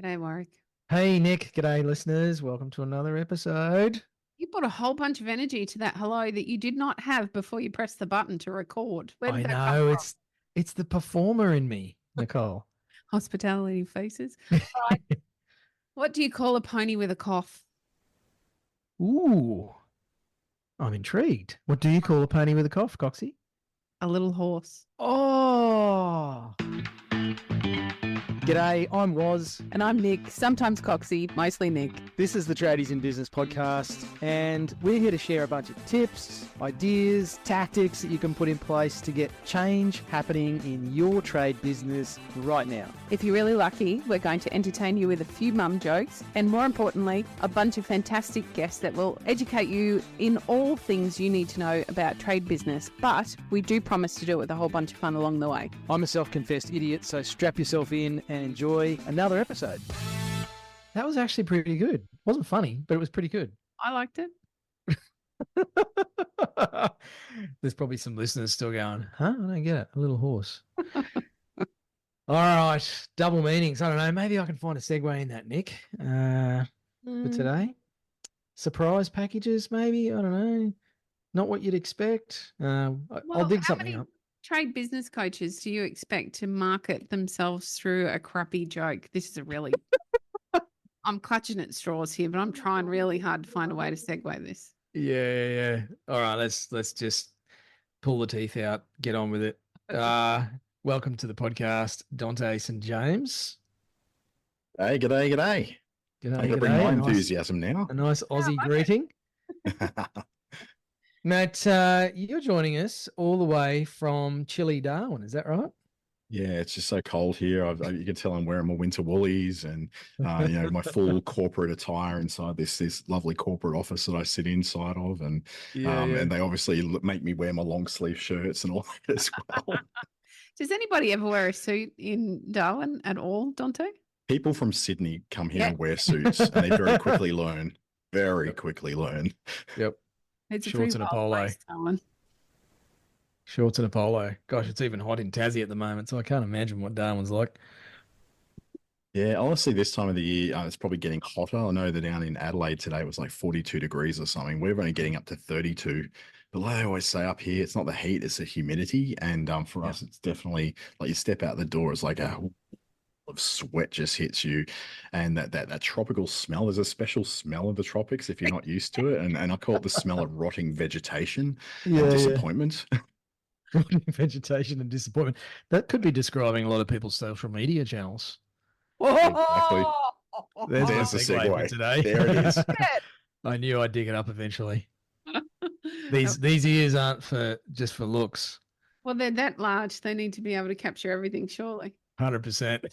G'day, Warwick. Hey, Nick. G'day, listeners. Welcome to another episode. You brought a whole bunch of energy to that hello that you did not have before you pressed the button to record. Where did I that come know from? it's the performer in me, Nicole. Hospitality faces. Right. What do you call a pony with a cough? Ooh, I'm intrigued. What do you call a pony with a cough, Coxie? A little horse. Oh. G'day, I'm Roz. And I'm Nick, sometimes Coxie, mostly Nick. This is the Tradies in Business podcast, and we're here to share a bunch of tips, ideas, tactics that you can put in place to get change happening in your trade business right now. If you're really lucky, we're going to entertain you with a few mum jokes and, more importantly, a bunch of fantastic guests that will educate you in all things you need to know about trade business. But we do promise to do it with a whole bunch of fun along the way. I'm a self-confessed idiot, so strap yourself in and enjoy another episode. That was actually pretty good. It wasn't funny, but it was pretty good. I liked it. There's probably some listeners still going, huh? I don't get it. A little horse. All right. Double meanings. I don't know. Maybe I can find a segue in that, Nick, for today. Surprise packages, maybe. I don't know. Not what you'd expect. I'll dig something up. Trade business coaches do you expect to market themselves through a crappy joke? This is a really... I'm clutching at straws here, but I'm trying really hard to find a way to segue this. Yeah. All right, let's just pull the teeth out, get on with it. Welcome to the podcast, Dante St. James. Hey, g'day. I can bring my enthusiasm now. A nice Aussie greeting. Matt, you're joining us all the way from chilly Darwin, is that right? Yeah, it's just so cold here. You can tell I'm wearing my winter woolies and my full corporate attire inside this lovely corporate office that I sit inside of, and they obviously make me wear my long sleeve shirts and all that as well. Does anybody ever wear a suit in Darwin at all, Dante? People from Sydney come here and wear suits, and they very quickly learn. Yep. It's shorts and a polo. Shorts and a polo. Gosh, it's even hot in Tassie at the moment, so I can't imagine what Darwin's like. Yeah, honestly, this time of the year, it's probably getting hotter. I know that down in Adelaide today it was like 42 degrees or something. We're only getting up to 32. But like I always say up here, it's not the heat, it's the humidity. And for us, it's definitely like you step out the door, it's like a of sweat just hits you, and that tropical smell. There's a special smell of the tropics if you're not used to it, and I call it the smell of rotting vegetation and disappointment. Rotting vegetation and disappointment. That could be describing a lot of people's social media channels. Exactly. There's the segue for today. There it is. I knew I'd dig it up eventually. These ears aren't just for looks. Well, they're that large; they need to be able to capture everything. Surely. 100%.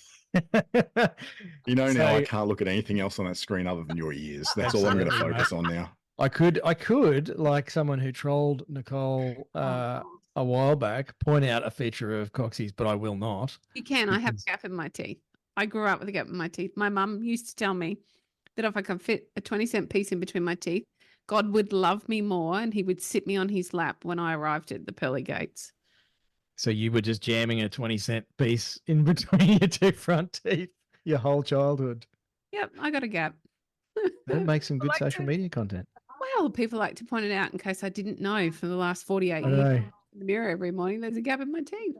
Now I can't look at anything else on that screen other than your ears. That's all I'm going to focus on now. I could, like someone who trolled Nicole a while back, point out a feature of Coxie's, but I will not. You can. I have a gap in my teeth. I grew up with a gap in my teeth. My mum used to tell me that if I could fit a 20-cent piece in between my teeth, God would love me more, and he would sit me on his lap when I arrived at the pearly gates. So you were just jamming a 20-cent piece in between your two front teeth your whole childhood. Yep, I got a gap. That makes some good social media content. Well, people like to point it out in case I didn't know for the last 48 years. In the mirror every morning, there's a gap in my teeth.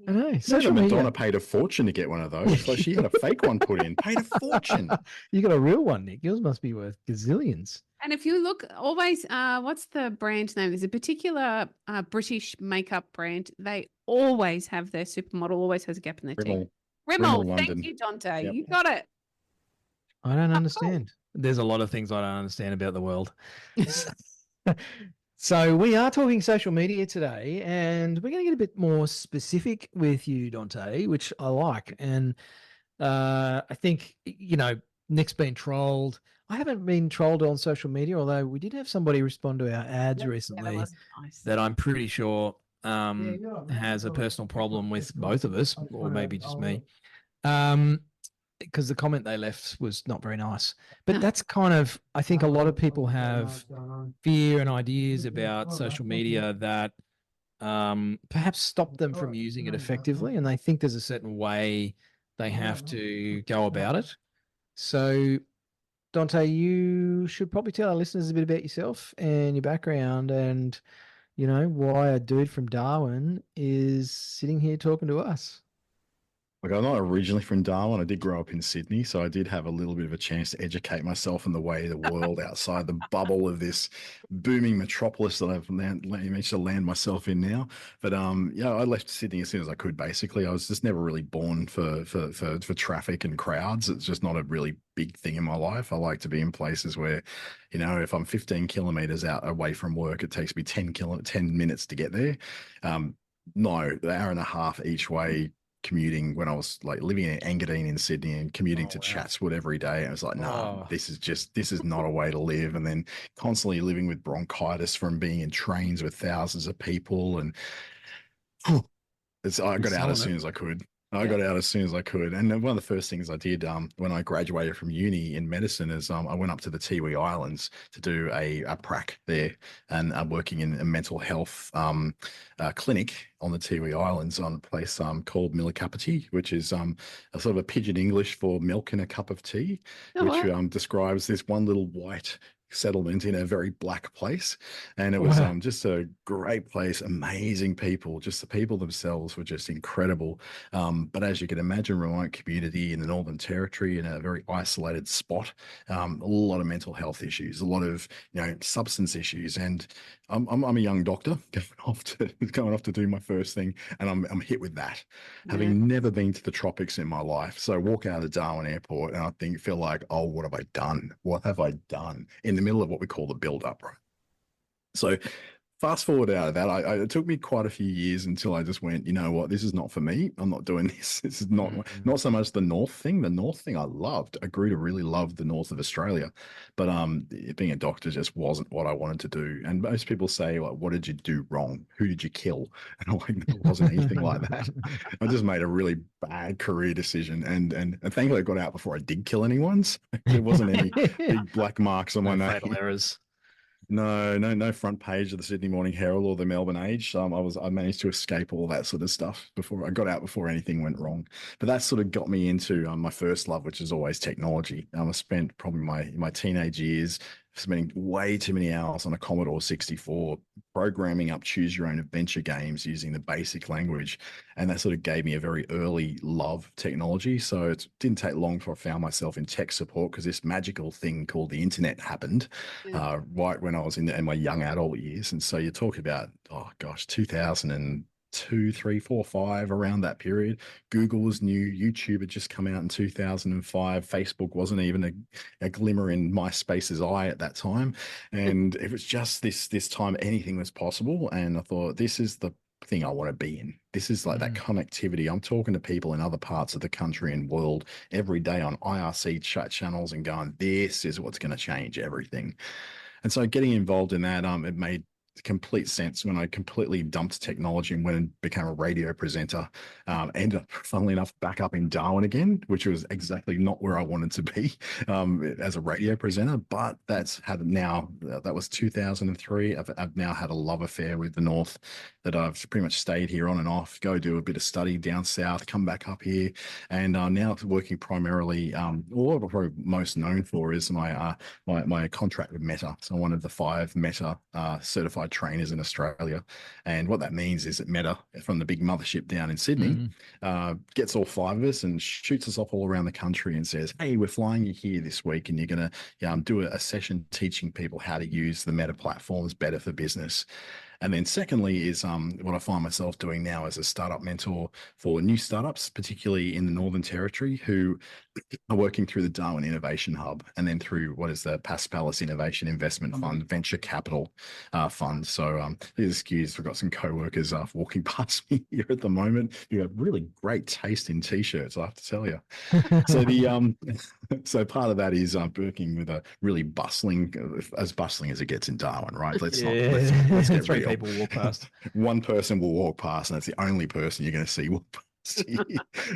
I know. Social Madonna paid a fortune to get one of those. So she had a fake one put in. Paid a fortune. You got a real one, Nick. Yours must be worth gazillions. And if you look, always, what's the brand name? There's a particular British makeup brand. They always have their supermodel always has a gap in their teeth. Rimmel. Thank you, Dante. Yep. You got it. I don't understand. There's a lot of things I don't understand about the world. So we are talking social media today, and we're going to get a bit more specific with you, Dante, which I like. And I think, Nick's been trolled. I haven't been trolled on social media, although we did have somebody respond to our ads recently that I'm pretty sure has a personal problem with both of us, or maybe just me. Because the comment they left was not very nice. But that's kind of, I think a lot of people have fear and ideas about social media that perhaps stop them from using it effectively. And they think there's a certain way they have to go about it. So, Dante, you should probably tell our listeners a bit about yourself and your background and, why a dude from Darwin is sitting here talking to us. Like, I'm not originally from Darwin. I did grow up in Sydney, so I did have a little bit of a chance to educate myself in the way of the world outside the bubble of this booming metropolis that I've managed to land myself in now. But yeah, I left Sydney as soon as I could. Basically, I was just never really born for traffic and crowds. It's just not a really big thing in my life. I like to be in places where, if I'm 15 kilometers out away from work, it takes me 10 minutes to get there. No, an hour and a half each way commuting when I was like living in Engadine in Sydney and commuting to Chatswood every day. I was like, nah, this is not a way to live. And then constantly living with bronchitis from being in trains with thousands of people. And I got out as soon as I could. I got out as soon as I could. And one of the first things I did when I graduated from uni in medicine is I went up to the Tiwi Islands to do a prac there, and I'm working in a mental health clinic on the Tiwi Islands on a place called Millikapati, which is a sort of a pidgin English for milk in a cup of tea, which describes this one little white settlement in a very black place. And it was just a great place, amazing people. Just the people themselves were just incredible. But as you can imagine, remote community in the Northern Territory in a very isolated spot, a lot of mental health issues, a lot of substance issues. And I'm a young doctor going off to do my first thing, and I'm hit with that, having never been to the tropics in my life. So I walk out of the Darwin airport and I feel like, oh, what have I done? What have I done in the middle of what we call the build-up, right? So fast forward out of that, it took me quite a few years until I just went, you know what, this is not for me. I'm not doing this. This is not so much the North thing. The North thing I loved. I grew to really love the North of Australia, but being a doctor just wasn't what I wanted to do. And most people say, like, what did you do wrong? Who did you kill? And I'm like, it wasn't anything like that. I just made a really bad career decision, and thankfully I got out before I did kill anyone. So there wasn't any big black marks on my name. Fatal errors. No front page of the Sydney Morning Herald or the Melbourne Age. I managed to escape all that sort of stuff before I got out before anything went wrong. But that sort of got me into my first love, which is always technology. I spent probably my teenage years spending way too many hours on a Commodore 64 programming up choose your own adventure games using the basic language. And that sort of gave me a very early love of technology. So it didn't take long before I found myself in tech support because this magical thing called the internet happened right when I was in my young adult years. And so you're talking about, 2002, 3, 4, 5, around that period. Google was new. YouTube had just come out in 2005. Facebook wasn't even a glimmer in MySpace's eye at that time. And it was just this time anything was possible. And I thought, this is the thing I want to be in. This is like that connectivity. I'm talking to people in other parts of the country and world every day on IRC chat channels and going, this is what's going to change everything. And so getting involved in that, it made complete sense when I completely dumped technology and went and became a radio presenter. Ended up, funnily enough, back up in Darwin again, which was exactly not where I wanted to be as a radio presenter. But that was 2003. I've now had a love affair with the North that I've pretty much stayed here on and off, go do a bit of study down south, come back up here. And now working primarily, what I'm probably most known for is my contract with Meta. So I'm one of the 5 Meta certified trainers in Australia. And what that means is that Meta, from the big mothership down in Sydney, gets all 5 of us and shoots us off all around the country and says, hey, we're flying you here this week and you're going to do a session teaching people how to use the Meta platforms better for business. And then secondly is what I find myself doing now as a startup mentor for new startups, particularly in the Northern Territory, who are working through the Darwin Innovation Hub and then through what is the Paspalis Innovation Investment Fund, Venture Capital Fund. So please excuse, we've got some co-workers walking past me here at the moment. You have really great taste in T-shirts, I have to tell you. So so part of that is working with a really bustling as it gets in Darwin, right? Let's get 3 real. people walk past. One person will walk past, and that's the only person you're going to see walk past.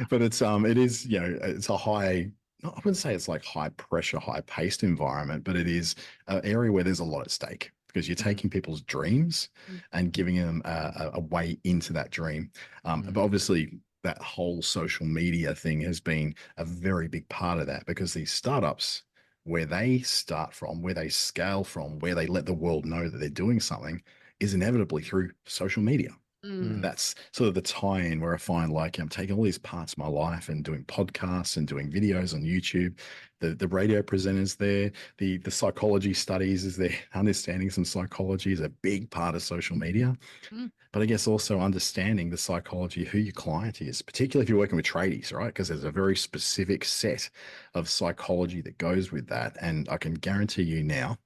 But it is it's a high. I wouldn't say it's like high pressure, high paced environment, but it is an area where there's a lot at stake because you're taking people's dreams and giving them a way into that dream. But obviously, that whole social media thing has been a very big part of that, because these startups, where they start from, where they scale from, where they let the world know that they're doing something, is inevitably through social media. Mm. And that's sort of the tie-in where I find, like, I'm taking all these parts of my life and doing podcasts and doing videos on YouTube. The radio presenters there, the psychology studies is there. Understanding some psychology is a big part of social media. Mm. But I guess also understanding the psychology of who your client is, particularly if you're working with tradies, right? Because there's a very specific set of psychology that goes with that. And I can guarantee you now,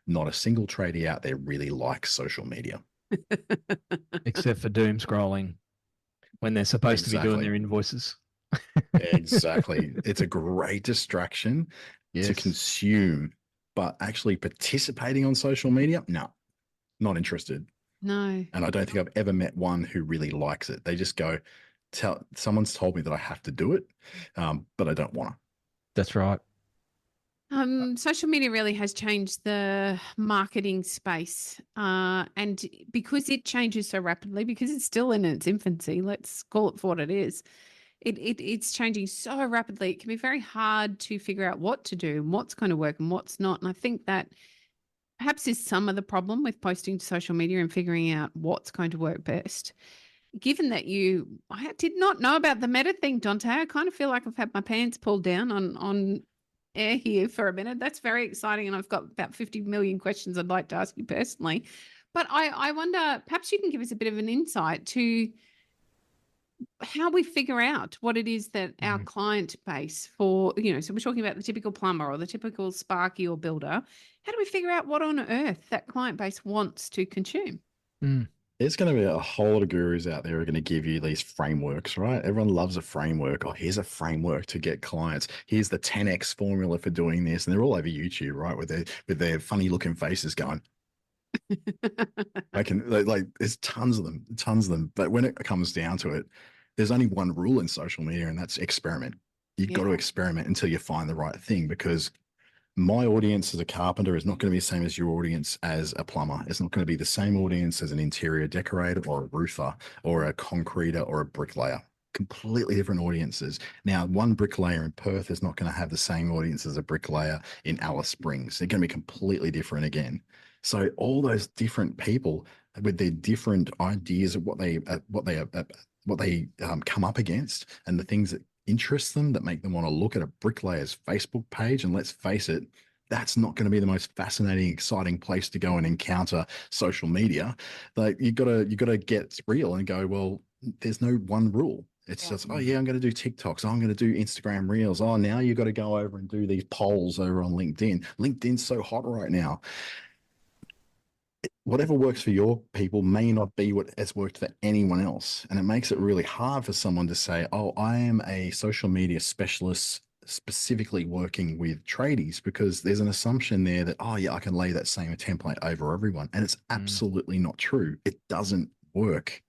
not a single tradie out there really likes social media. Except for doom scrolling when they're supposed to be doing Exactly. their invoices. Exactly. It's a great distraction to Yes. consume, but actually participating on social media, no, not interested. No. And I don't think I've ever met one who really likes it. They just go, someone's told me that I have to do it, but I don't want to. That's right. Social media really has changed the marketing space. And because it changes so rapidly, because it's still in its infancy, let's call it for what it is. It's changing so rapidly. It can be very hard to figure out what to do and what's going to work and what's not. And I think that perhaps is some of the problem with posting to social media and figuring out what's going to work best. Given that I did not know about the meta thing, Dante, I kind of feel like I've had my pants pulled down on air here for a minute. That's very exciting. And I've got about 50 million questions I'd like to ask you personally. But I wonder, perhaps you can give us a bit of an insight to how we figure out what it is that our client base so we're talking about the typical plumber or the typical sparky or builder. How do we figure out what on earth that client base wants to consume? There's going to be a whole lot of gurus out there who are going to give you these frameworks, right? Everyone loves a framework. Oh, here's a framework to get clients. Here's the 10x formula for doing this. And they're all over YouTube, right? With their funny looking faces going. There's tons of them. But when it comes down to it, there's only one rule in social media, and that's experiment. You've got to experiment until you find the right thing, because my audience as a carpenter is not going to be the same as your audience as a plumber. It's not going to be the same audience as an interior decorator or a roofer or a concreter or a bricklayer. Completely different audiences. Now, one bricklayer in Perth is not going to have the same audience as a bricklayer in Alice Springs. They're going to be completely different again. So all those different people with their different ideas of what they come up against, and the things that interest them, that make them want to look at a bricklayer's Facebook page. And let's face it, that's not going to be the most fascinating, exciting place to go and encounter social media. Like, you gotta get real and go, well, there's no one rule. It's just, oh yeah, I'm going to do TikToks. Oh, I'm going to do Instagram Reels. Oh, now you got to go over and do these polls over on LinkedIn. LinkedIn's so hot right now. Whatever works for your people may not be what has worked for anyone else. And it makes it really hard for someone to say, oh, I am a social media specialist specifically working with tradies, because there's an assumption there that, oh yeah, I can lay that same template over everyone. And it's absolutely not true. It doesn't work.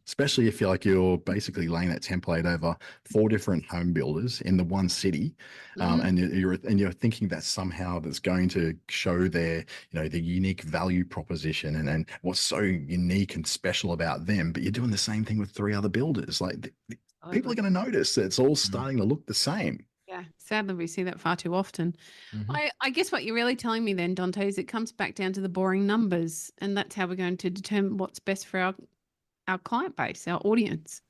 Especially if you're basically laying that template over 4 different home builders in the one city, and you're thinking that somehow that's going to show their, the unique value proposition and what's so unique and special about them. But you're doing the same thing with 3 other builders. Like, people are going to notice that it's all starting to look the same. Yeah, sadly, we see that far too often. I guess what you're really telling me then, Dante, is it comes back down to the boring numbers, and that's how we're going to determine what's best for our client base, our audience.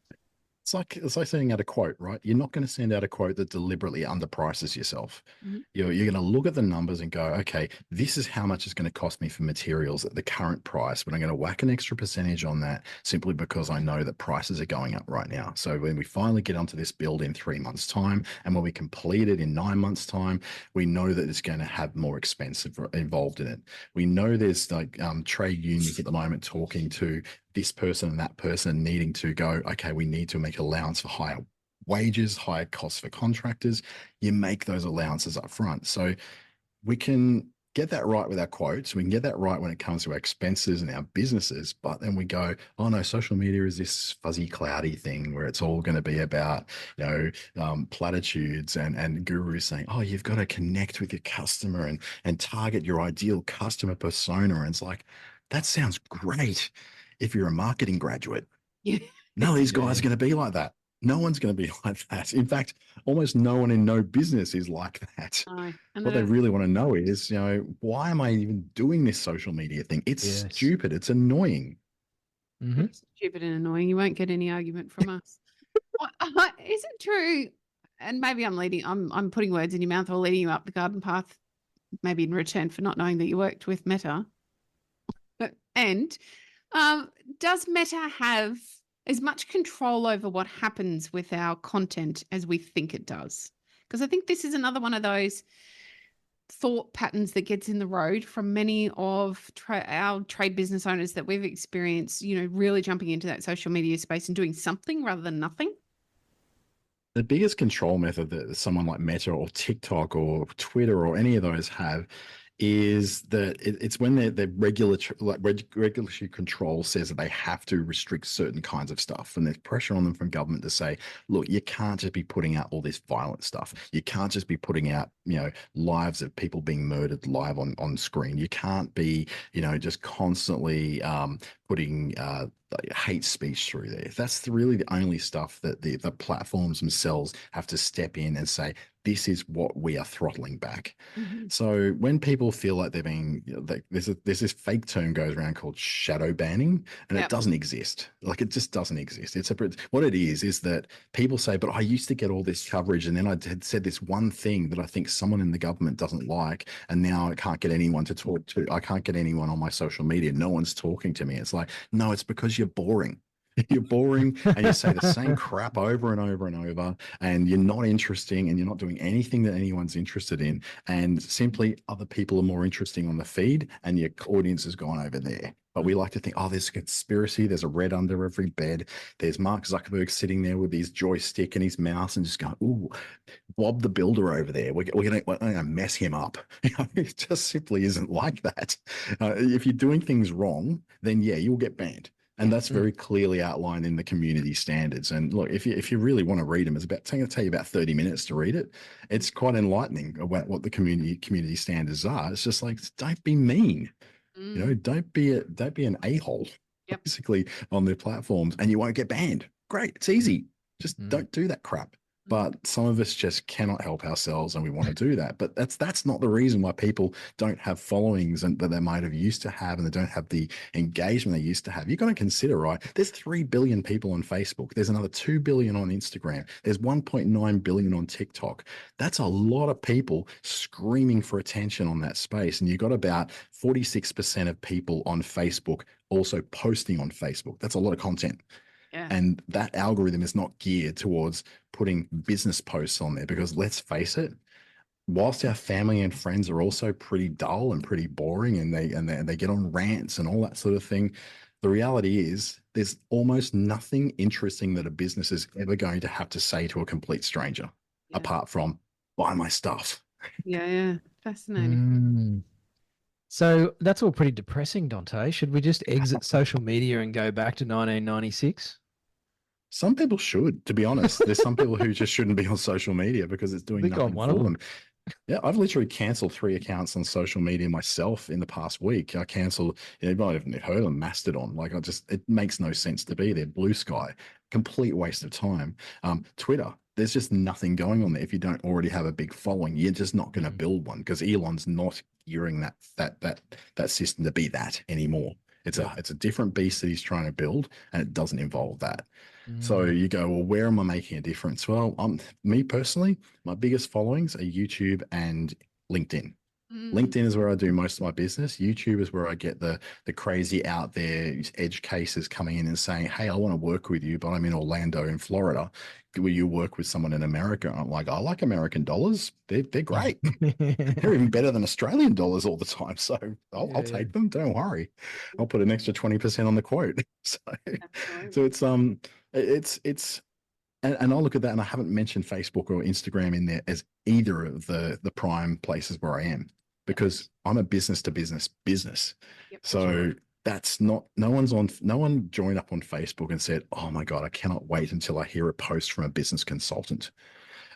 It's like sending out a quote, right? You're not going to send out a quote that deliberately underprices yourself. You're going to look at the numbers and go, okay, this is how much it's going to cost me for materials at the current price, but I'm going to whack an extra percentage on that simply because I know that prices are going up right now. So when we finally get onto this build in 3 months' time, and when we complete it in 9 months' time, we know that it's going to have more expense involved in it. We know there's trade unions at the moment talking to this person and that person, needing to go, okay, we need to make allowance for higher wages, higher costs for contractors. You make those allowances up front. So we can get that right with our quotes. We can get that right when it comes to our expenses and our businesses. But then we go, oh no, social media is this fuzzy, cloudy thing where it's all going to be about, platitudes and gurus saying, oh, you've got to connect with your customer and target your ideal customer persona. And it's like, that sounds great if you're a marketing graduate. Yeah. None of these guys Yeah. are going to be like that. No one's going to be like that. In fact, almost no one in no business is like that. No. And What they really want to know is, why am I even doing this social media thing? It's Yes. stupid. It's annoying. Mhm. it's stupid and annoying. You won't get any argument from us. Is it true? And maybe I'm putting words in your mouth or leading you up the garden path, maybe in return for not knowing that you worked with Meta. And does Meta have as much control over what happens with our content as we think it does? Because I think this is another one of those thought patterns that gets in the road from many of our trade business owners that we've experienced, really jumping into that social media space and doing something rather than nothing. The biggest control method that someone like Meta or TikTok or Twitter or any of those have is that it's when the regulatory control says that they have to restrict certain kinds of stuff, and there's pressure on them from government to say, look, you can't just be putting out all this violent stuff. You can't just be putting out, lives of people being murdered live on screen. You can't be, just constantly putting hate speech through there. That's really the only stuff that the platforms themselves have to step in and say, this is what we are throttling back. Mm-hmm. So when people feel like they're being, there's this fake term goes around called shadow banning, and Yep. it doesn't exist. Like, it just doesn't exist. What it is that people say, but I used to get all this coverage, and then I had said this one thing that I think someone in the government doesn't like, and now I can't get anyone to talk to. I can't get anyone on my social media. No one's talking to me. It's like, no, it's because you're boring. You're boring, and you say the same crap over and over and over, and you're not interesting, and you're not doing anything that anyone's interested in, and simply other people are more interesting on the feed, and your audience has gone over there. But we like to think, oh, there's a conspiracy, there's a red under every bed, there's Mark Zuckerberg sitting there with his joystick and his mouse and just going, ooh, Bob the Builder over there, we're gonna mess him up. It just simply isn't like that. If you're doing things wrong, then yeah, you'll get banned. And that's very clearly outlined in the community standards. And look, if you really want to read them, it's going to take you about 30 minutes to read it. It's quite enlightening about what the community standards are. It's just like, don't be mean, don't be an a-hole, Yep. basically, on their platforms, and you won't get banned. Great, it's easy. Just don't do that crap. But some of us just cannot help ourselves, and we want to do that. But that's not the reason why people don't have followings and that they might have used to have, and they don't have the engagement they used to have. You've got to consider, right? There's 3 billion people on Facebook. There's another 2 billion on Instagram. There's 1.9 billion on TikTok. That's a lot of people screaming for attention on that space. And you've got about 46% of people on Facebook also posting on Facebook. That's a lot of content. Yeah. And that algorithm is not geared towards putting business posts on there, because let's face it, whilst our family and friends are also pretty dull and pretty boring, and they get on rants and all that sort of thing, the reality is there's almost nothing interesting that a business is ever going to have to say to a complete stranger, apart from buy my stuff. Yeah. Fascinating. So that's all pretty depressing, Dante. Should we just exit social media and go back to 1996? Some people should, to be honest. There's some people who just shouldn't be on social media because it's doing nothing for them. Yeah, I've literally canceled 3 accounts on social media myself in the past week. I canceled, you might have heard of Mastodon. Like, it makes no sense to be there. Blue Sky, complete waste of time. Twitter, there's just nothing going on there. If you don't already have a big following, you're just not going to build one, because Elon's not gearing that system to be that anymore. It's a different beast that he's trying to build, and it doesn't involve that. So you go, well, where am I making a difference? Well, me personally, my biggest followings are YouTube and LinkedIn. LinkedIn is where I do most of my business. YouTube is where I get the crazy out there edge cases coming in and saying, hey, I want to work with you, but I'm in Orlando in Florida. Will you work with someone in America? And I'm like, I like American dollars. They're great. They're even better than Australian dollars all the time. So I'll take them. Don't worry. I'll put an extra 20% on the quote. So it's and I'll look at that, and I haven't mentioned Facebook or Instagram in there as either of the prime places where I am, because I'm a business to business. Yep. So that's not, no one joined up on Facebook and said, oh my God, I cannot wait until I hear a post from a business consultant.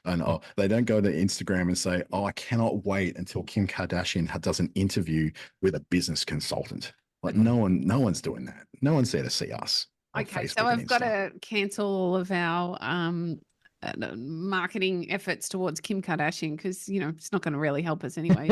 And they don't go to Instagram and say, oh, I cannot wait until Kim Kardashian does an interview with a business consultant. Like, no one's doing that. No one's there to see us. on Okay, Facebook so and I've got Insta. to cancel all of our marketing efforts towards Kim Kardashian because it's not going to really help us anyway.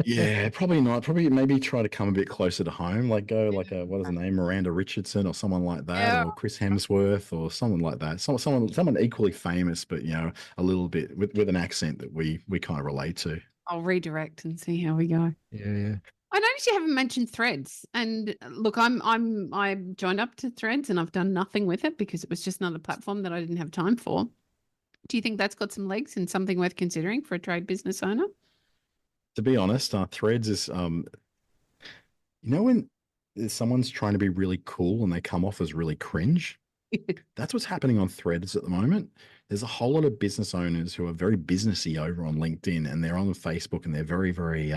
Yeah, probably not. Probably maybe try to come a bit closer to home, like go like a what is the name, Miranda Richardson or someone like that, Yeah, or Chris Hemsworth or someone like that. Someone equally famous, but a little bit with an accent that we kind of relate to. I'll redirect and see how we go. Yeah. I noticed you haven't mentioned Threads, and look, I joined up to Threads, and I've done nothing with it because it was just another platform that I didn't have time for. Do you think that's got some legs and something worth considering for a trade business owner? To be honest, Threads is when someone's trying to be really cool and they come off as really cringe. That's what's happening on Threads at the moment. There's a whole lot of business owners who are very businessy over on LinkedIn, and they're on Facebook, and they're very, very,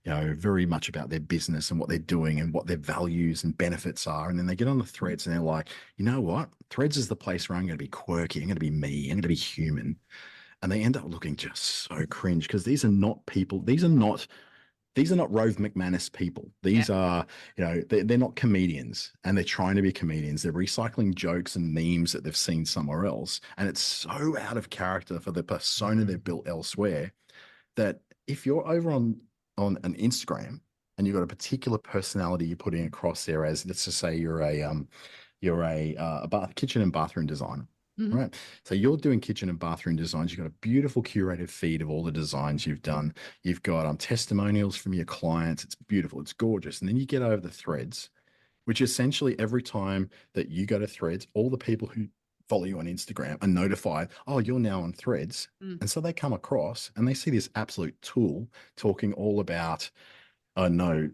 very much about their business and what they're doing and what their values and benefits are. And then they get on the Threads and they're like, you know what? Threads is the place where I'm going to be quirky. I'm going to be me. I'm going to be human. And they end up looking just so cringe because these are not people. These are not Rove McManus people. These are, they're not comedians, and they're trying to be comedians. They're recycling jokes and memes that they've seen somewhere else. And it's so out of character for the persona they've built elsewhere that if you're over on an Instagram and you've got a particular personality you're putting across there, as let's just say you're a kitchen and bathroom designer. Mhm. Right. So you're doing kitchen and bathroom designs. You've got a beautiful curated feed of all the designs you've done. You've got testimonials from your clients. It's beautiful. It's gorgeous. And then you get over the Threads, which essentially every time that you go to Threads, all the people who follow you on Instagram are notified, oh, you're now on Threads. Mm. And so they come across and they see this absolute tool talking all about, oh no,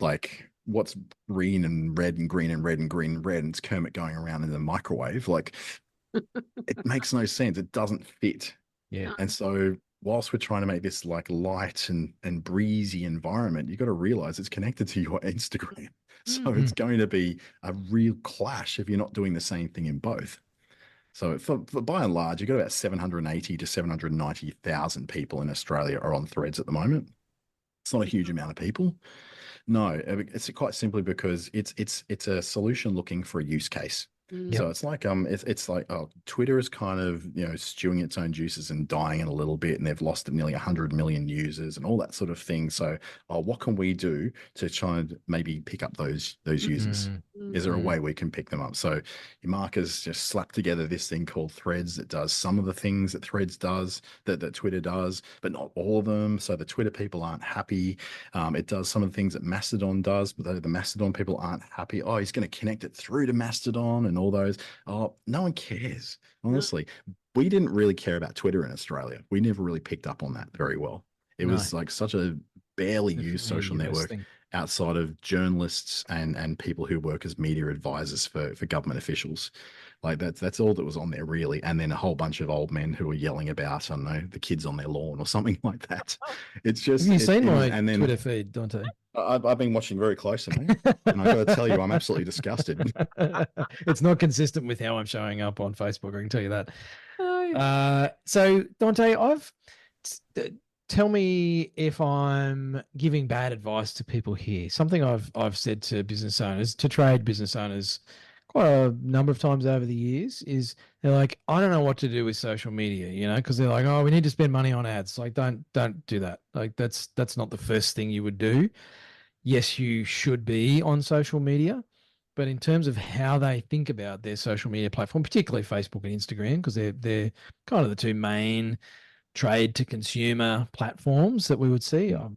like what's green and red and green and red and green and red, and it's Kermit going around in the microwave. Like it makes no sense. It doesn't fit. Yeah. And so whilst we're trying to make this like light and breezy environment, you got to realize it's connected to your Instagram. So it's going to be a real clash if you're not doing the same thing in both. So for by and large, you've got about 780 to 790,000 people in Australia are on Threads at the moment. It's not a huge amount of people. No, it's quite simply because it's a solution looking for a use case. Mm. So it's like it's like Twitter is kind of stewing its own juices and dying in a little bit, and they've lost nearly 100 million users and all that sort of thing. So what can we do to try and maybe pick up those users? Is there a way we can pick them up? So Marcus just slapped together this thing called Threads that does some of the things that Threads does, that Twitter does, but not all of them. So the Twitter people aren't happy. It does some of the things that Mastodon does, but the Mastodon people aren't happy. Oh, he's going to connect it through to Mastodon and all those. Oh, no one cares. Honestly, we didn't really care about Twitter in Australia. We never really picked up on that very well. It was like such a barely used social network outside of journalists and people who work as media advisors for government officials. Like that's all that was on there really. And then a whole bunch of old men who were yelling about, I don't know, the kids on their lawn or something like that. It's just, have you seen my Twitter feed, Dante? I've been watching very closely, mate. And I got to tell you, I'm absolutely disgusted. It's not consistent with how I'm showing up on Facebook. I can tell you that. Oh. So Dante, tell me if I'm giving bad advice to people here. Something I've said to business owners, to trade business owners, quite a number of times over the years is they're like, I don't know what to do with social media, because they're like, oh, we need to spend money on ads. Like, don't do that. Like, that's not the first thing you would do. Yes, you should be on social media, but in terms of how they think about their social media platform, particularly Facebook and Instagram, because they're kind of the two main trade to consumer platforms that we would see. I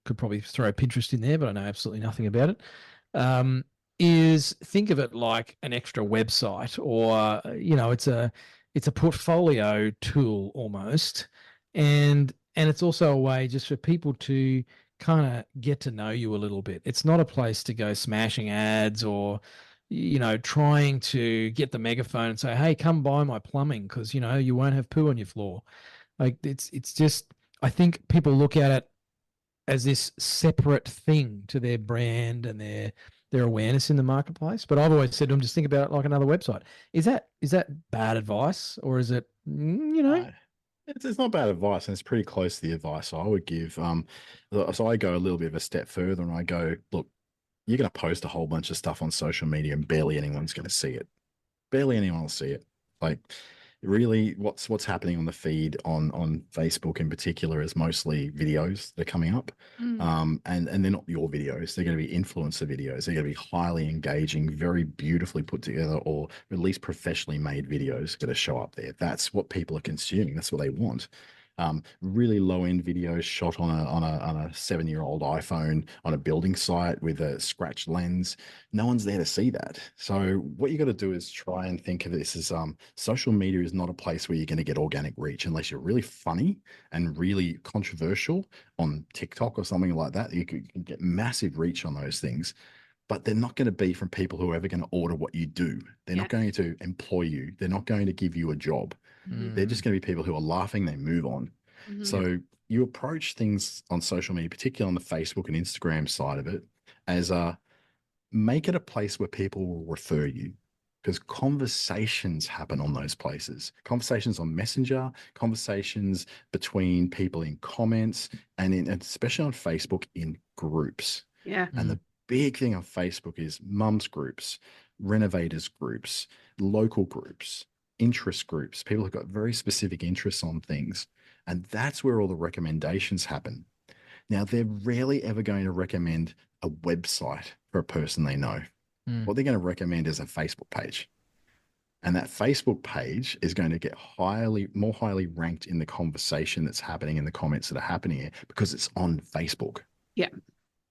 could probably throw Pinterest in there, but I know absolutely nothing about it. Is think of it like an extra website, or it's a portfolio tool almost, and it's also a way just for people to kind of get to know you a little bit. It's not a place to go smashing ads or trying to get the megaphone and say, hey, come buy my plumbing because you won't have poo on your floor. Like it's just, I think people look at it as this separate thing to their brand and their awareness in the marketplace. But I've always said to them, just think about it like another website. Is that bad advice, or is it It's not bad advice, and it's pretty close to the advice I would give. So I go a little bit of a step further, and I go, look, you're going to post a whole bunch of stuff on social media and barely anyone's going to see it. Barely anyone will see it. Like, really, what's happening on the feed on Facebook in particular is mostly videos that are coming up. And they're not your videos. They're going to be influencer videos. They're going to be highly engaging, very beautifully put together, or at least professionally made videos going to show up there. That's what people are consuming. That's what they want. Really low end videos shot on a 7-year-old iPhone on a building site with a scratched lens. No one's there to see that. So what you got to do is try and think of this as social media is not a place where you're going to get organic reach unless you're really funny and really controversial on TikTok or something like that. You can get massive reach on those things. But they're not going to be from people who are ever going to order what you do. They're not going to employ you. They're not going to give you a job. They're just going to be people who are laughing, they move on. So you approach things on social media, particularly on the Facebook and Instagram side of it, as make it a place where people will refer you, because conversations happen on those places. Conversations on Messenger, conversations between people in comments, and especially on Facebook in groups. Yeah. And the big thing on Facebook is mums groups, renovators groups, local groups, interest groups, people who've got very specific interests on things. And that's where all the recommendations happen. Now, they're rarely ever going to recommend a website for a person they know. What they're going to recommend is a Facebook page. And that Facebook page is going to get more highly ranked in the conversation that's happening in the comments that are happening here because it's on Facebook. Yeah.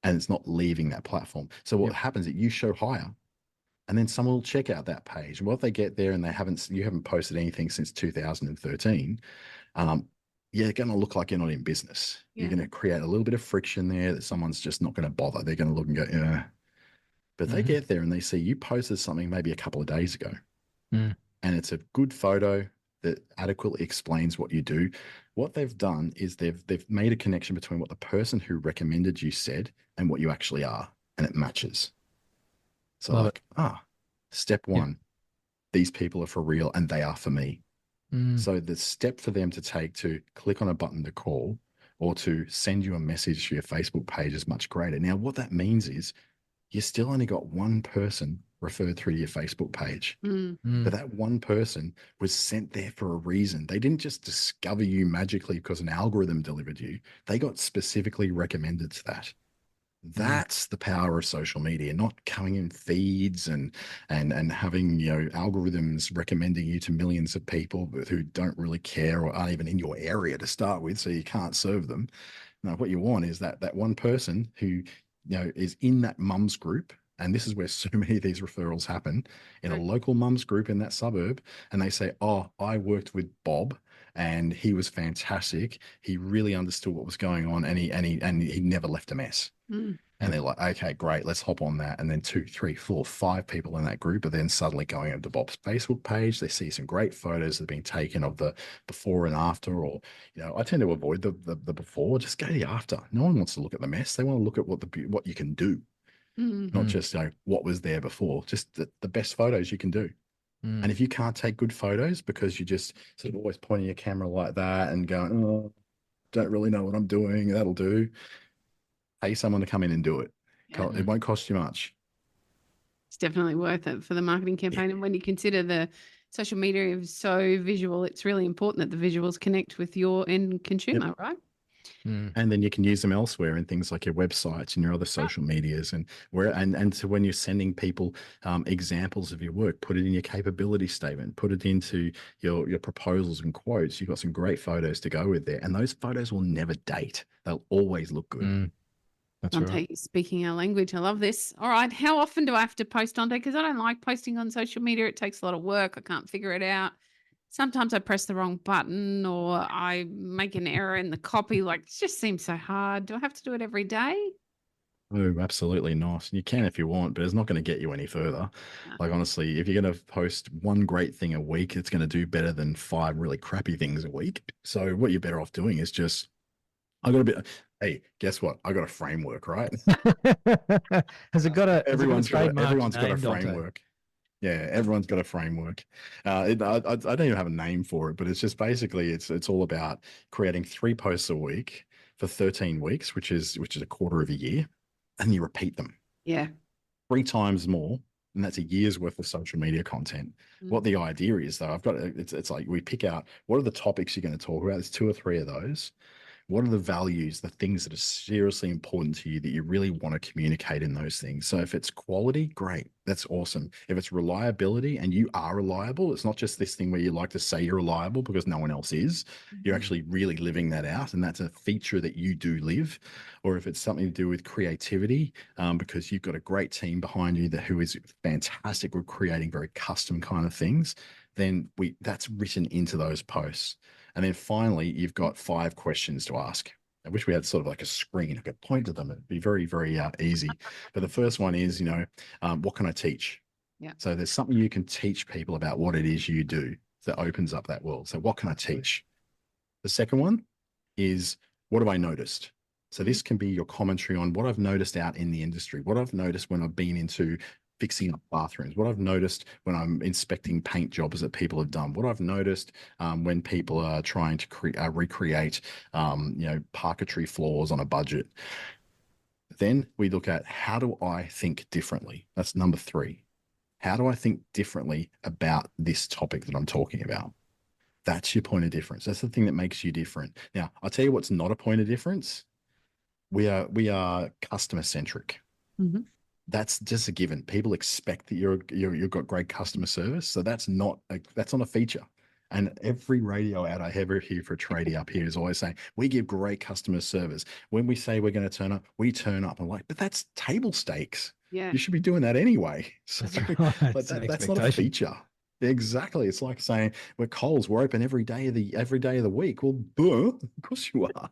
And it's not leaving that platform. So what happens is you show higher, and then someone will check out that page. And what if they get there and you haven't posted anything since 2013? You're going to look like you're not in business. You're going to create a little bit of friction there that someone's just not going to bother. They're going to look and go, yeah. But they get there and they see you posted something maybe a couple of days ago, and it's a good photo that adequately explains what you do. What they've done is they've made a connection between what the person who recommended you said and what you actually are, and it matches. So step one, these people are for real and they are for me. So the step for them to take to click on a button to call or to send you a message to your Facebook page is much greater. Now, what that means is you still only got one person referred through to your Facebook page. But that one person was sent there for a reason. They didn't just discover you magically because an algorithm delivered you. They got specifically recommended to that. That's the power of social media, not coming in feeds and having, algorithms recommending you to millions of people who don't really care or aren't even in your area to start with, so you can't serve them. No, what you want is that one person who, is in that mums group. And this is where so many of these referrals happen, in a local mums group in that suburb. And they say, oh, I worked with Bob and he was fantastic. He really understood what was going on and he never left a mess. And they're like, okay, great, let's hop on that. And then 2, 3, 4, 5 people in that group are then suddenly going over to Bob's Facebook page. They see some great photos that have been taken of the before and after, or, I tend to avoid the before, just go to the after. No one wants to look at the mess. They want to look at what you can do. Not just what was there before, just the best photos you can do. And if you can't take good photos because you just sort of always pointing your camera like that and going, oh, don't really know what I'm doing, that'll do. Pay someone to come in and do it. It won't cost you much. It's definitely worth it for the marketing campaign. And when you consider the social media is so visual, it's really important that the visuals connect with your end consumer, right? And then you can use them elsewhere in things like your websites and your other social medias, and so when you're sending people examples of your work, put it in your capability statement, put it into your proposals and quotes. You've got some great photos to go with there, and those photos will never date. They'll always look good. That's Dante, right. speaking our language. I love this. All right. How often do I have to post, Dante? Because I don't like posting on social media. It takes a lot of work. I can't figure it out. Sometimes I press the wrong button or I make an error in the copy. Like, it just seems so hard. Do I have to do it every day? Oh, absolutely not. You can if you want, but it's not going to get you any further. Like, honestly, if you're going to post one great thing a week, it's going to do better than 5 really crappy things a week. So what you're better off doing is just, hey, guess what? I got a framework, right? Has it got a Everyone's got a name, Dante? framework. Yeah, everyone's got a framework. I don't even have a name for it, but it's just basically it's all about creating 3 posts a week for 13 weeks, which is a quarter of a year, and you repeat them. Yeah. 3 times more, and that's a year's worth of social media content. What the idea is, though, it's like we pick out what are the topics you're going to talk about. There's 2 or 3 of those. What are the values, the things that are seriously important to you that you really want to communicate in those things? So if it's quality, great. That's awesome. If it's reliability and you are reliable, it's not just this thing where you like to say you're reliable because no one else is. You're actually really living that out. And that's a feature that you do live. Or if it's something to do with creativity, because you've got a great team behind you who is fantastic with creating very custom kind of things, then that's written into those posts. And then finally, you've got 5 questions to ask. I wish we had sort of like a screen. I could point to them. It'd be very, very easy. But the first one is, what can I teach? Yeah. So there's something you can teach people about what it is you do that opens up that world. So what can I teach? The second one is, what have I noticed? So this can be your commentary on what I've noticed out in the industry, what I've noticed when I've been into fixing up bathrooms, what I've noticed when I'm inspecting paint jobs that people have done, what I've noticed when people are trying to recreate, parquetry floors on a budget. Then we look at, how do I think differently? That's number 3. How do I think differently about this topic that I'm talking about? That's your point of difference. That's the thing that makes you different. Now, I'll tell you what's not a point of difference. We are customer centric. Mm-hmm. That's just a given. People expect that you've got great customer service. So that's not a feature. And every radio ad I ever hear for a tradie up here is always saying, we give great customer service. When we say we're going to turn up, we turn up. I'm like, but that's table stakes. Yeah. You should be doing that anyway. So Right. but that's not a feature. Exactly. It's like saying we're Coles, we're open every day of the week. Well, duh, of course you are.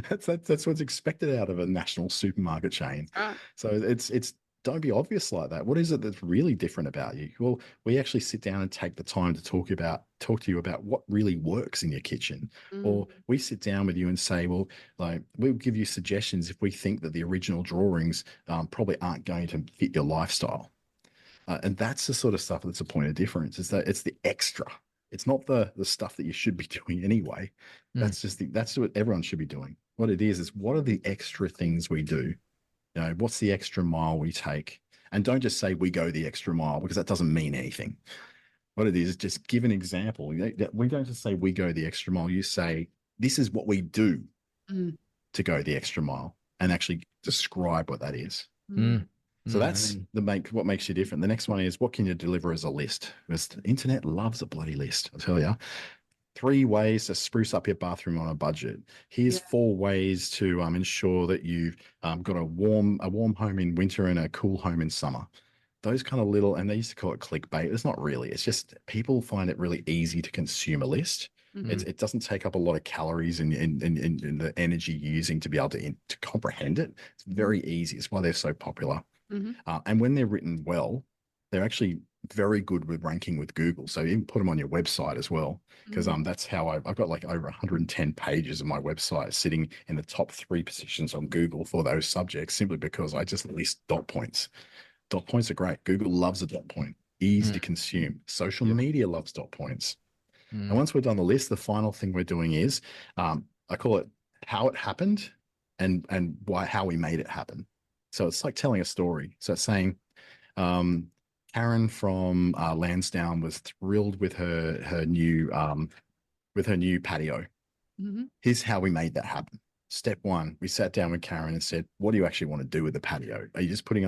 That's what's expected out of a national supermarket chain. Right. So it's don't be obvious like that. What is it that's really different about you? Well, we actually sit down and take the time to talk to you about what really works in your kitchen. Or we sit down with you and say, well, like, we'll give you suggestions if we think that the original drawings probably aren't going to fit your lifestyle. And that's the sort of stuff that's a point of difference, is that it's the extra. It's not the stuff that you should be doing anyway. That's what everyone should be doing. What it is what are the extra things we do? What's the extra mile we take? And don't just say we go the extra mile, because that doesn't mean anything. What it is, just give an example. We don't just say we go the extra mile. You say, this is what we do to go the extra mile, and actually describe what that is. So that's what makes you different. The next one is, what can you deliver as a list? Because the internet loves a bloody list, I tell you. 3 ways to spruce up your bathroom on a budget. Here's 4 ways to ensure that you've got a warm home in winter and a cool home in summer. Those kind of little, and they used to call it clickbait. It's not really. It's just people find it really easy to consume a list. It doesn't take up a lot of calories and the energy you're using to be able to comprehend it. It's very easy. It's why they're so popular. And when they're written well, they're actually very good with ranking with Google. So you can put them on your website as well, because that's how I've got like over 110 pages of my website sitting in the top 3 positions on Google for those subjects, simply because I just list dot points. Dot points are great. Google loves a dot point. Easy to consume. Social media loves dot points. And once we've done the list, the final thing we're doing is, I call it how it happened and how we made it happen. So it's like telling a story. So it's saying, Karen from Lansdowne was thrilled with her new patio. Here's how we made that happen. Step 1, we sat down with Karen and said, what do you actually want to do with the patio? Are you putting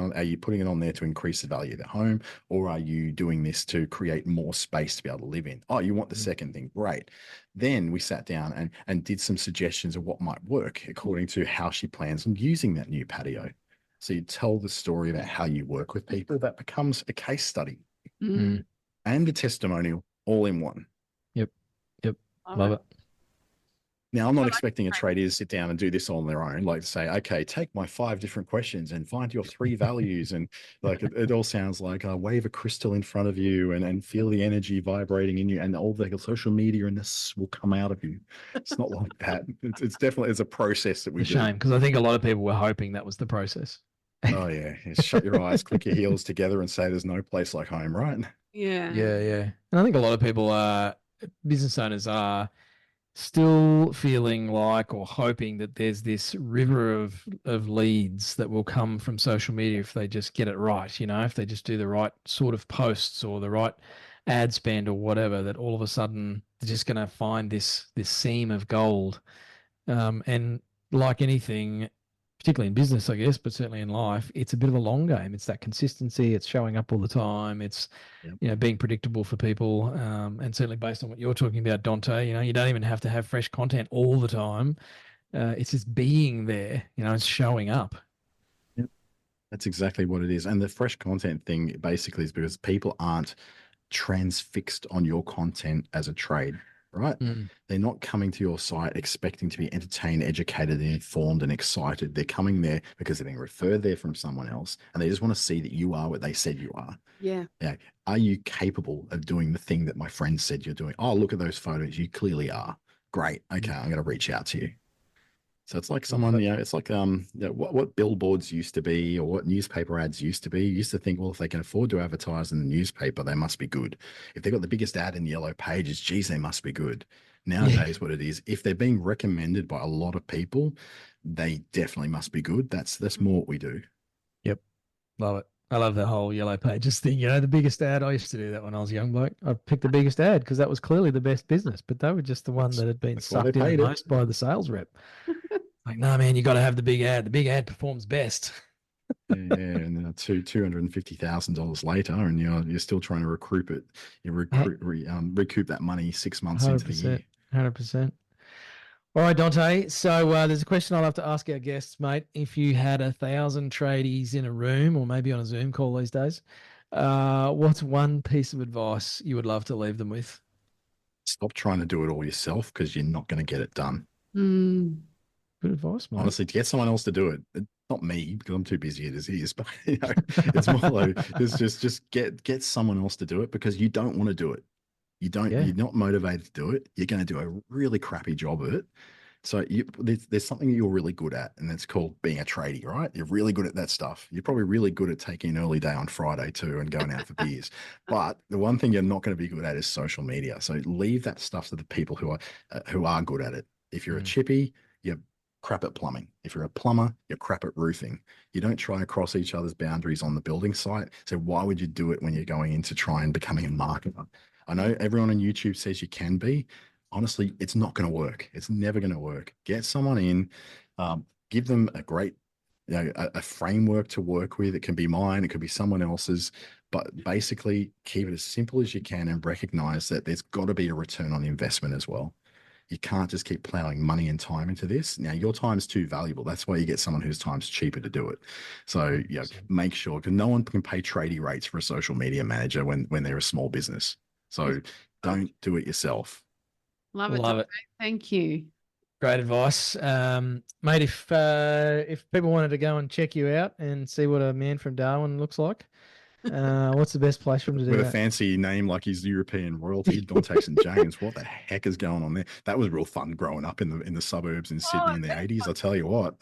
it on there to increase the value of the home, or are you doing this to create more space to be able to live in? Oh, you want the second thing. Great. Then we sat down and did some suggestions of what might work according to how she plans on using that new patio. So you tell the story about how you work with people. That becomes a case study and a testimonial all in one. Yep. Love it. Now, I'm not expecting a tradie to sit down and do this on their own, like say, okay, take my 5 different questions and find your 3 values. And like, it all sounds like wave a crystal in front of you and feel the energy vibrating in you, and all the social media and this will come out of you. It's not like that. It's definitely, it's a process that we do. It's a shame, because I think a lot of people were hoping that was the process. Oh yeah. Shut your eyes, click your heels together and say there's no place like home, right? Yeah. Yeah. And I think a lot of people business owners are still feeling like or hoping that there's this river of leads that will come from social media if they just get it right, if they just do the right sort of posts or the right ad spend or whatever, that all of a sudden they're just going to find this seam of gold. And like anything, particularly in business, I guess, but certainly in life, it's a bit of a long game. It's that consistency. It's showing up all the time. It's, being predictable for people. And certainly based on what you're talking about, Dante, you don't even have to have fresh content all the time. It's just being there, it's showing up. Yep. That's exactly what it is. And the fresh content thing basically is because people aren't transfixed on your content as a trade. Right? They're not coming to your site expecting to be entertained, educated, and informed and excited. They're coming there because they're being referred there from someone else, and they just want to see that you are what they said you are. Yeah. Are you capable of doing the thing that my friend said you're doing? Oh, look at those photos. You clearly are. Great. Okay, I'm going to reach out to you. So it's like someone, it's like what billboards used to be or what newspaper ads used to be. You used to think, well, if they can afford to advertise in the newspaper, they must be good. If they've got the biggest ad in the yellow pages, geez, they must be good. Nowadays, what it is, if they're being recommended by a lot of people, they definitely must be good. That's more what we do. Yep. Love it. I love the whole yellow pages thing. The biggest ad, I used to do that when I was a young bloke. I picked the biggest ad because that was clearly the best business, but they were just the one that had been sucked in the most by the sales rep. Like, no, man, you got to have the big ad. The big ad performs best. And then $250,000 later, and you're still trying to recoup it. Recoup that money 6 months into the year. 100%. All right, Dante. So there's a question I'll have to ask our guests, mate. If you had 1,000 tradies in a room or maybe on a Zoom call these days, what's one piece of advice you would love to leave them with? Stop trying to do it all yourself because you're not going to get it done. Good advice, mate. Honestly, to get someone else to do it, not me because I'm too busy as it is, but it's more like it's just get someone else to do it because you don't want to do it. You're not motivated to do it. You're going to do a really crappy job at it. So there's something you're really good at, and it's called being a tradie, right? You're really good at that stuff. You're probably really good at taking an early day on Friday too and going out for beers. But the one thing you're not going to be good at is social media. So leave that stuff to the people who are good at it. If you're a chippy, you're crap at plumbing. If you're a plumber, you're crap at roofing. You don't try and cross each other's boundaries on the building site. So why would you do it when you're going in to try and becoming a marketer? I know everyone on YouTube says you can be. Honestly, it's not going to work. It's never going to work. Get someone in, give them a great, a framework to work with. It can be mine. It could be someone else's, but basically keep it as simple as you can and recognize that there's got to be a return on investment as well. You can't just keep plowing money and time into this. Now, your time's too valuable. That's why you get someone whose time's cheaper to do it. So, make sure, because no one can pay tradie rates for a social media manager when they're a small business. So don't do it yourself. Love it. Thank you. Great advice. Mate, if people wanted to go and check you out and see what a man from Darwin looks like, what's the best place for him to do with that? A fancy name like his European royalty, Dante St. James. What the heck is going on there? That was real fun growing up in the suburbs in Sydney in the 80s. I'll tell you what.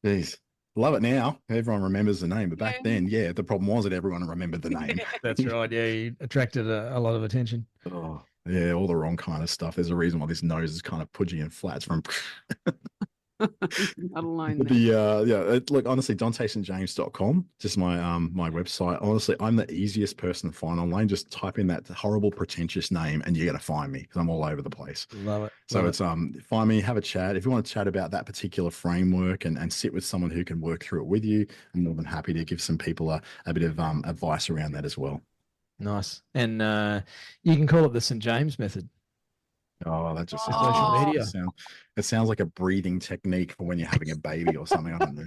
Jeez. Love it now. Everyone remembers the name. But back then, the problem was that everyone remembered the name. That's right. Yeah, you attracted a lot of attention. Oh, yeah, all the wrong kind of stuff. There's a reason why this nose is kind of pudgy and flat. It's from not alone. Look, honestly, DanteStJames.com, just my website. Honestly, I'm the easiest person to find online. Just type in that horrible, pretentious name, and you're gonna find me because I'm all over the place. Love it. So it's find me, have a chat. If you want to chat about that particular framework and sit with someone who can work through it with you, I'm more than happy to give some people a bit of advice around that as well. Nice. And you can call it the St. James method. Oh, that just social media. It sounds like a breathing technique for when you're having a baby or something. I don't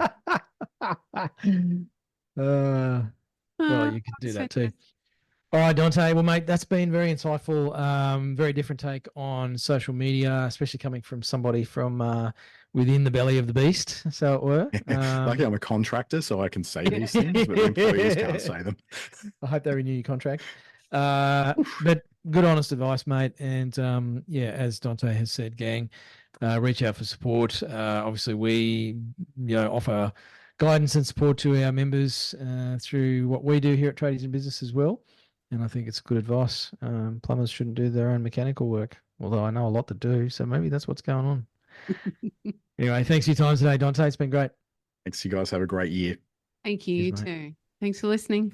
know. Well, you could do that too. All right, Dante. Well, mate, that's been very insightful. Very different take on social media, especially coming from somebody from within the belly of the beast, so it were. Lucky I'm a contractor, so I can say these things, but the employees can't say them. I hope they renew your contract. But good, honest advice, mate. And as Dante has said, gang, reach out for support. Obviously, we offer guidance and support to our members through what we do here at Tradies in Business as well. And I think it's good advice. Plumbers shouldn't do their own mechanical work. although I know a lot to do. So maybe that's what's going on. Anyway, thanks for your time today, Dante. It's been great. Thanks, you guys. Have a great year. Thank you, you Cheers, mate. too. Thanks for listening.